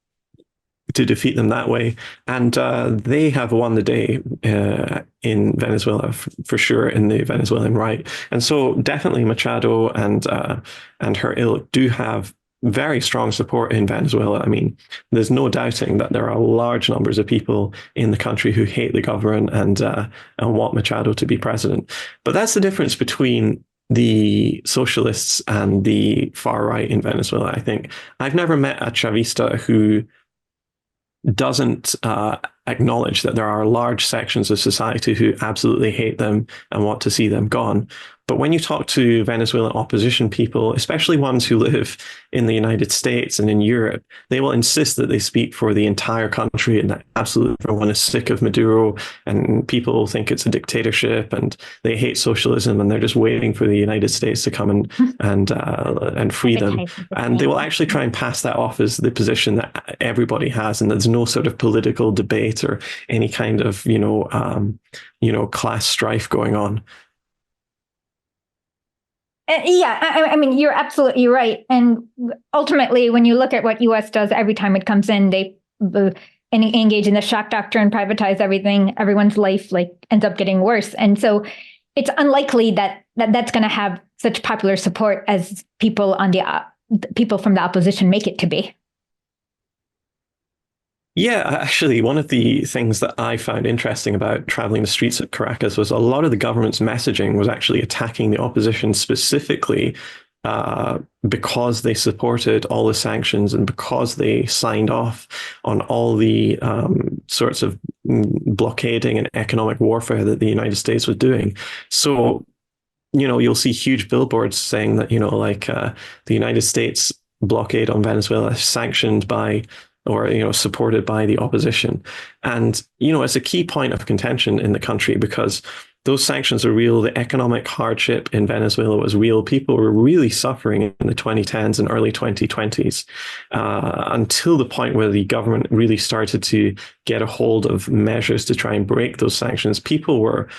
defeat them that way. And they have won the day in Venezuela, for sure, in the Venezuelan right. And so definitely Machado and her ilk do have very strong support in Venezuela. I mean, there's no doubting that there are large numbers of people in the country who hate the government and want Machado to be president. But that's the difference between the socialists and the far right in Venezuela, I think. I've never met a Chavista who doesn't acknowledge that there are large sections of society who absolutely hate them and want to see them gone. But when you talk to Venezuelan opposition people, especially ones who live in the United States and in Europe, they will insist that they speak for the entire country and that absolutely everyone is sick of Maduro and people think it's a dictatorship and they hate socialism and they're just waiting for the United States to come and free them. And they will actually try and pass that off as the position that everybody has, and there's no sort of political debate or any kind of class strife going on.
Yeah, I mean, you're absolutely right. And ultimately, when you look at what U.S. does every time it comes in, they engage in the shock doctrine, privatize everything. Everyone's life ends up getting worse, and so it's unlikely that that's going to have such popular support as people from the opposition make it to be.
Yeah, actually, one of the things that I found interesting about traveling the streets of Caracas was a lot of the government's messaging was actually attacking the opposition specifically because they supported all the sanctions and because they signed off on all the sorts of blockading and economic warfare that the United States was doing. So, you'll see huge billboards saying that, the United States blockade on Venezuela is sanctioned by or supported by the opposition. And it's a key point of contention in the country because those sanctions are real. The economic hardship in Venezuela was real. People were really suffering in the 2010s and early 2020s until the point where the government really started to get a hold of measures to try and break those sanctions. People were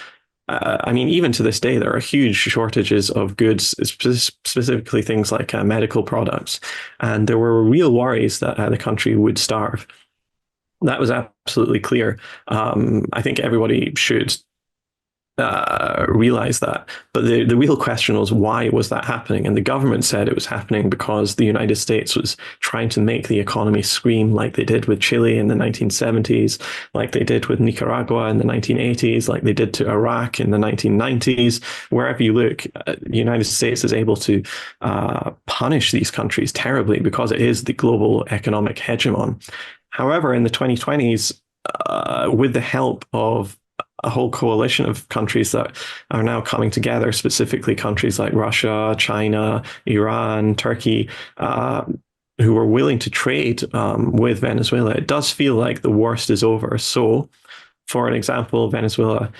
even to this day, there are huge shortages of goods, specifically things like medical products. And there were real worries that the country would starve. That was absolutely clear. I think everybody should realize that. But the real question was, why was that happening? And the government said it was happening because the United States was trying to make the economy scream like they did with Chile in the 1970s, like they did with Nicaragua in the 1980s, like they did to Iraq in the 1990s. Wherever you look, the United States is able to punish these countries terribly because it is the global economic hegemon. However, in the 2020s, with the help of a whole coalition of countries that are now coming together, specifically countries like Russia, China, Iran, Turkey, who are willing to trade with Venezuela, it does feel like the worst is over. So, for an example, Venezuela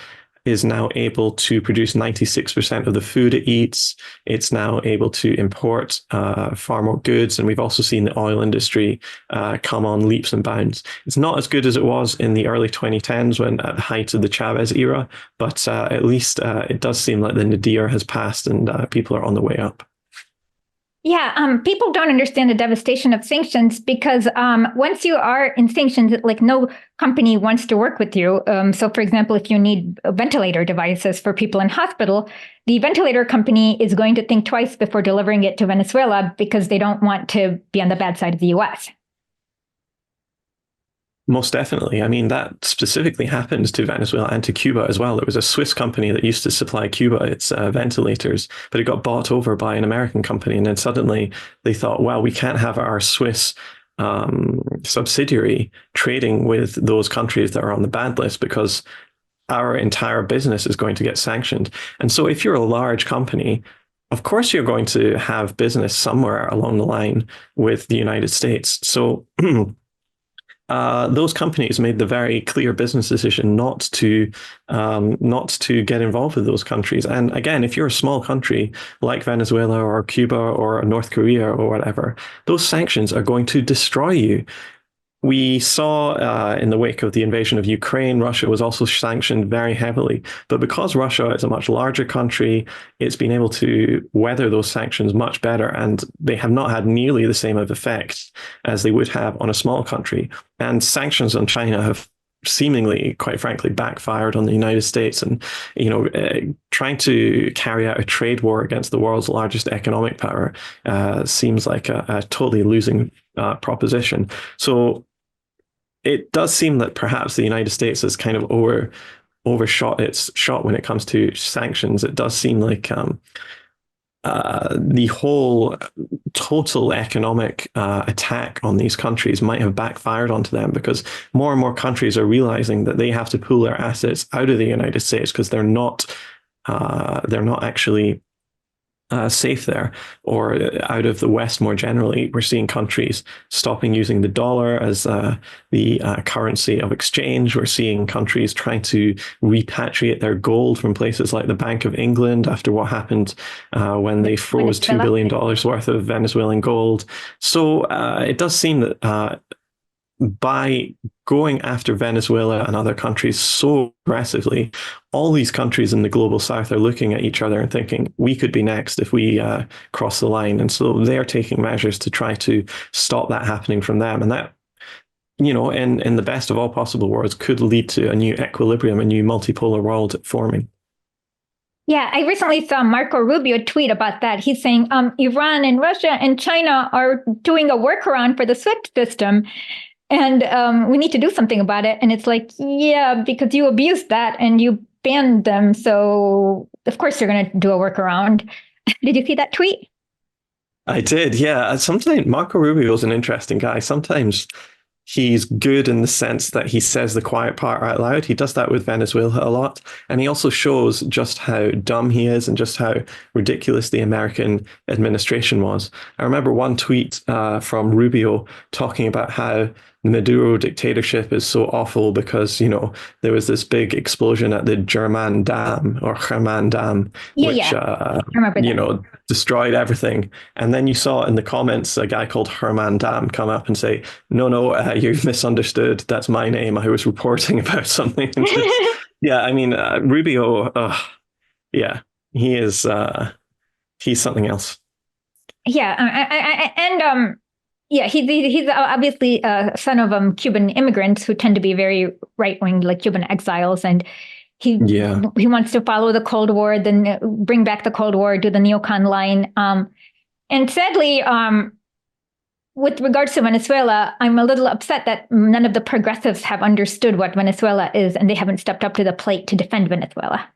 is now able to produce 96% of the food it eats. It's now able to import far more goods. And we've also seen the oil industry come on leaps and bounds. It's not as good as it was in the early 2010s when at the height of the Chavez era, but at least it does seem like the nadir has passed and people are on the way up.
Yeah, people don't understand the devastation of sanctions because once you are in sanctions, no company wants to work with you. So, for example, if you need ventilator devices for people in hospital, the ventilator company is going to think twice before delivering it to Venezuela because they don't want to be on the bad side of the U.S.
Most definitely. I mean, that specifically happened to Venezuela and to Cuba as well. It was a Swiss company that used to supply Cuba its ventilators, but it got bought over by an American company. And then suddenly they thought, well, we can't have our Swiss subsidiary trading with those countries that are on the bad list because our entire business is going to get sanctioned. And so if you're a large company, of course, you're going to have business somewhere along the line with the United States. So those companies made the very clear business decision not to get involved with those countries. And again, if you're a small country like Venezuela or Cuba or North Korea or whatever, those sanctions are going to destroy you. We saw in the wake of the invasion of Ukraine, Russia was also sanctioned very heavily. But because Russia is a much larger country, it's been able to weather those sanctions much better. And they have not had nearly the same of effect as they would have on a small country. And sanctions on China have seemingly, quite frankly, backfired on the United States. And, trying to carry out a trade war against the world's largest economic power seems like a totally losing proposition. So it does seem that perhaps the United States has kind of overshot its shot when it comes to sanctions. It does seem like the whole total economic attack on these countries might have backfired onto them because more and more countries are realizing that they have to pull their assets out of the United States because they're not they're not actually safe there, or out of the West more generally. We're seeing countries stopping using the dollar as the currency of exchange. We're seeing countries trying to repatriate their gold from places like the Bank of England after what happened when they froze $2 billion worth of Venezuelan gold. So it does seem that by going after Venezuela and other countries so aggressively, all these countries in the global south are looking at each other and thinking, we could be next if we cross the line. And so they're taking measures to try to stop that happening from them. And that, in the best of all possible worlds, could lead to a new equilibrium, a new multipolar world forming.
Yeah, I recently saw Marco Rubio tweet about that. He's saying Iran and Russia and China are doing a workaround for the SWIFT system. And we need to do something about it. And it's like, yeah, because you abused that and you banned them. So of course you're going to do a workaround. Did you see that tweet?
I did, yeah. Sometimes Marco Rubio is an interesting guy. Sometimes he's good in the sense that he says the quiet part out loud. He does that with Venezuela a lot. And he also shows just how dumb he is and just how ridiculous the American administration was. I remember one tweet from Rubio talking about how the Maduro dictatorship is so awful because, there was this big explosion at the German Dam or Herman Dam, which, destroyed everything. And then you saw in the comments a guy called Herman Dam come up and say, no, you've misunderstood. That's my name. I was reporting about something. Yeah, I mean, Rubio, yeah, he is, he's something else.
Yeah, yeah, he's obviously a son of Cuban immigrants who tend to be very right-wing, like Cuban exiles, and he wants to follow the Cold War, then bring back the Cold War, do the neocon line. And sadly, with regards to Venezuela, I'm a little upset that none of the progressives have understood what Venezuela is, and they haven't stepped up to the plate to defend Venezuela.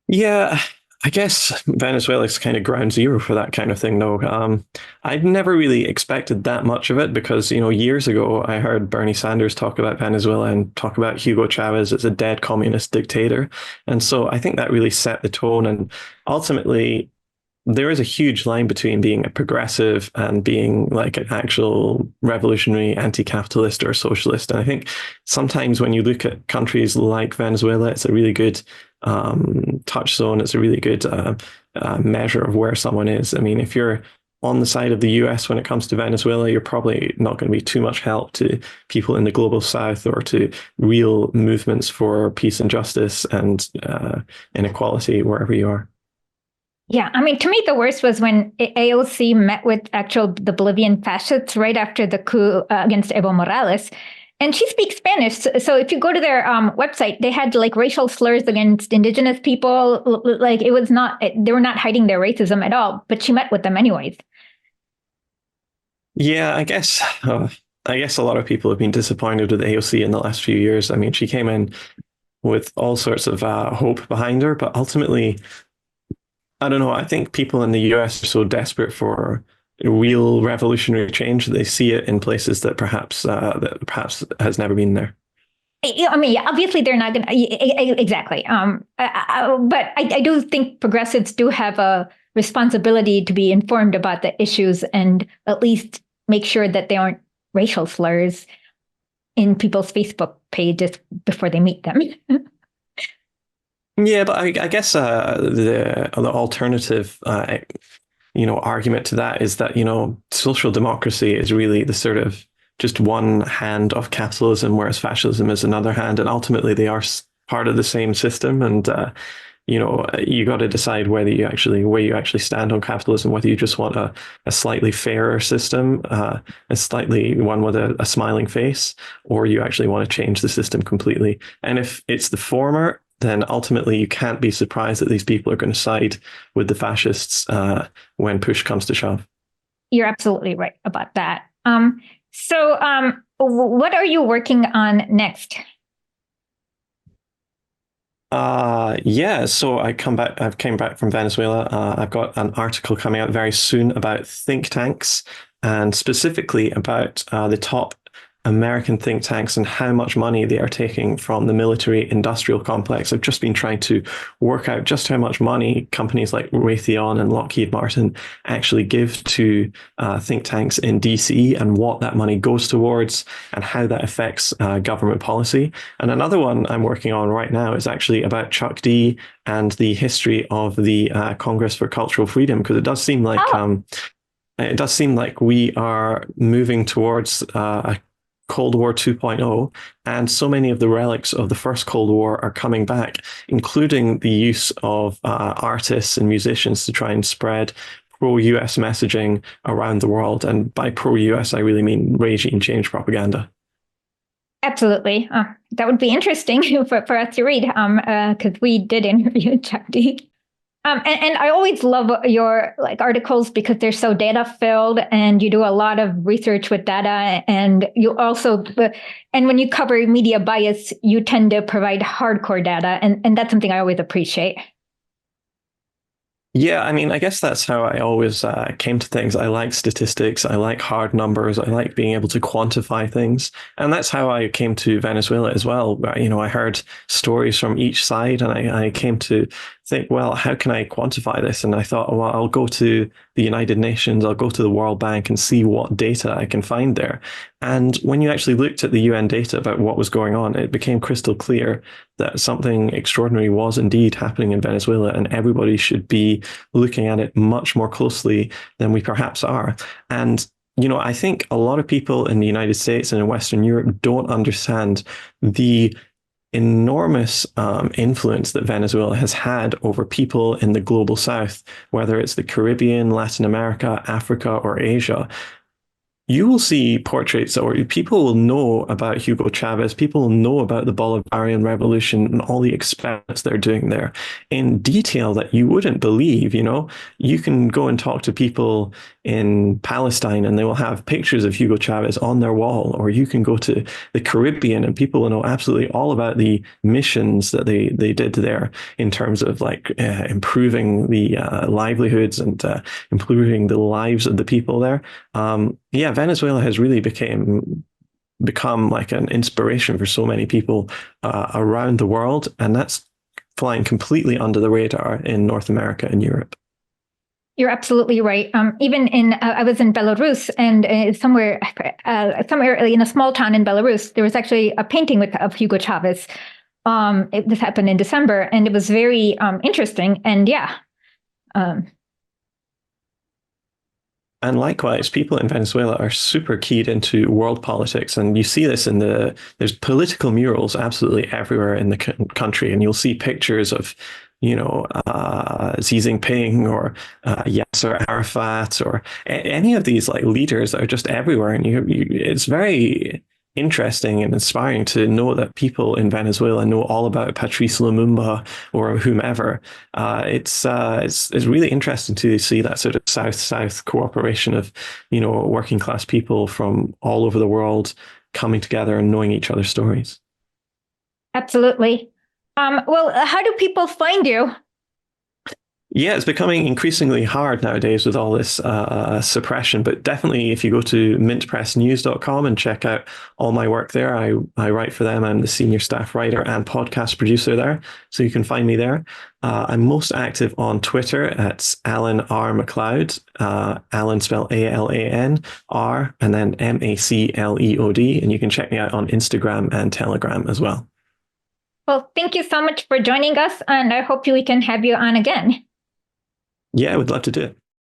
Yeah, I guess Venezuela is kind of ground zero for that kind of thing, though. I'd never really expected that much of it because, years ago, I heard Bernie Sanders talk about Venezuela and talk about Hugo Chavez as a dead communist dictator. And so I think that really set the tone. And ultimately, there is a huge line between being a progressive and being like an actual revolutionary anti-capitalist or socialist. And I think sometimes when you look at countries like Venezuela, it's a really good touchstone. It's a really good measure of where someone is. I mean, if you're on the side of the US when it comes to Venezuela, you're probably not going to be too much help to people in the global south or to real movements for peace and justice and inequality wherever you are.
Yeah, I mean, to me, the worst was when AOC met with the Bolivian fascists right after the coup against Evo Morales. And she speaks Spanish. So if you go to their website, they had like racial slurs against indigenous people. Like it was not, they were not hiding their racism at all, but she met with them anyways.
Yeah, I guess a lot of people have been disappointed with AOC in the last few years. I mean, she came in with all sorts of hope behind her, but ultimately, I don't know. I think people in the US are so desperate for real revolutionary change that they see it in places that perhaps has never been there.
I mean, yeah, obviously they're not going to exactly. But I do think progressives do have a responsibility to be informed about the issues and at least make sure that they aren't racial slurs in people's Facebook pages before they meet them.
Yeah, but I guess the alternative, argument to that is that, social democracy is really the sort of just one hand of capitalism, whereas fascism is another hand, and ultimately they are part of the same system. And you got to decide where you actually stand on capitalism, whether you just want a slightly fairer system, a slightly one with a smiling face, or you actually want to change the system completely. And if it's the former, then ultimately you can't be surprised that these people are going to side with the fascists when push comes to shove.
You're absolutely right about that. So what are you working on next?
So I've came back from Venezuela. I've got an article coming out very soon about think tanks and specifically about the top American think tanks and how much money they are taking from the military industrial complex. I've just been trying to work out just how much money companies like Raytheon and Lockheed Martin actually give to think tanks in DC, and what that money goes towards and how that affects government policy. And another one I'm working on right now is actually about Chuck D and the history of the Congress for Cultural Freedom, because it does seem like we are moving towards a Cold War 2.0, and so many of the relics of the first Cold War are coming back, including the use of artists and musicians to try and spread pro-US messaging around the world. And by pro-US, I really mean regime change propaganda.
Absolutely. That would be interesting for us to read, because we did interview Chuck D. And I always love your articles because they're so data filled, and you do a lot of research with data. And you also, and when you cover media bias, you tend to provide hardcore data, and that's something I always appreciate.
Yeah, I mean, I guess that's how I always came to things. I like statistics. I like hard numbers. I like being able to quantify things. And that's how I came to Venezuela as well. I heard stories from each side, and I came to think, well, how can I quantify this? And I thought, well, I'll go to the United Nations, I'll go to the World Bank and see what data I can find there. And when you actually looked at the UN data about what was going on, it became crystal clear that something extraordinary was indeed happening in Venezuela, and everybody should be looking at it much more closely than we perhaps are. And I think a lot of people in the United States and in Western Europe don't understand the enormous influence that Venezuela has had over people in the global South, whether it's the Caribbean, Latin America, Africa, or Asia. You will see portraits, or people will know about Hugo Chavez. People will know about the Bolivarian Revolution and all the experiments they're doing there in detail that you wouldn't believe. You can go and talk to people in Palestine and they will have pictures of Hugo Chavez on their wall, or you can go to the Caribbean and people will know absolutely all about the missions that they did there in terms of improving the livelihoods and improving the lives of the people there. Yeah, Venezuela has really become like an inspiration for so many people around the world, and that's flying completely under the radar in North America and Europe.
You're absolutely right. Even I was in Belarus, and somewhere in a small town in Belarus, there was actually a painting of Hugo Chavez. This happened in December, and it was very interesting. And yeah.
And likewise, people in Venezuela are super keyed into world politics. And you see this there's political murals absolutely everywhere in the country. And you'll see pictures of, Xi Jinping or Yasser Arafat or any of these leaders that are just everywhere. And it's very interesting and inspiring to know that people in Venezuela know all about Patrice Lumumba or whomever. It's really interesting to see that sort of South-South cooperation of, working class people from all over the world coming together and knowing each other's stories.
Absolutely. Well, how do people find you?
Yeah, it's becoming increasingly hard nowadays with all this suppression, but definitely if you go to mintpressnews.com and check out all my work there, I write for them. I'm the senior staff writer and podcast producer there, so you can find me there. I'm most active on Twitter at Alan R. MacLeod, Alan spelled ALAN, R, and then MACLEOD, and you can check me out on Instagram and Telegram as well.
Well, thank you so much for joining us, and I hope we can have you on again.
Yeah, I would love to do it.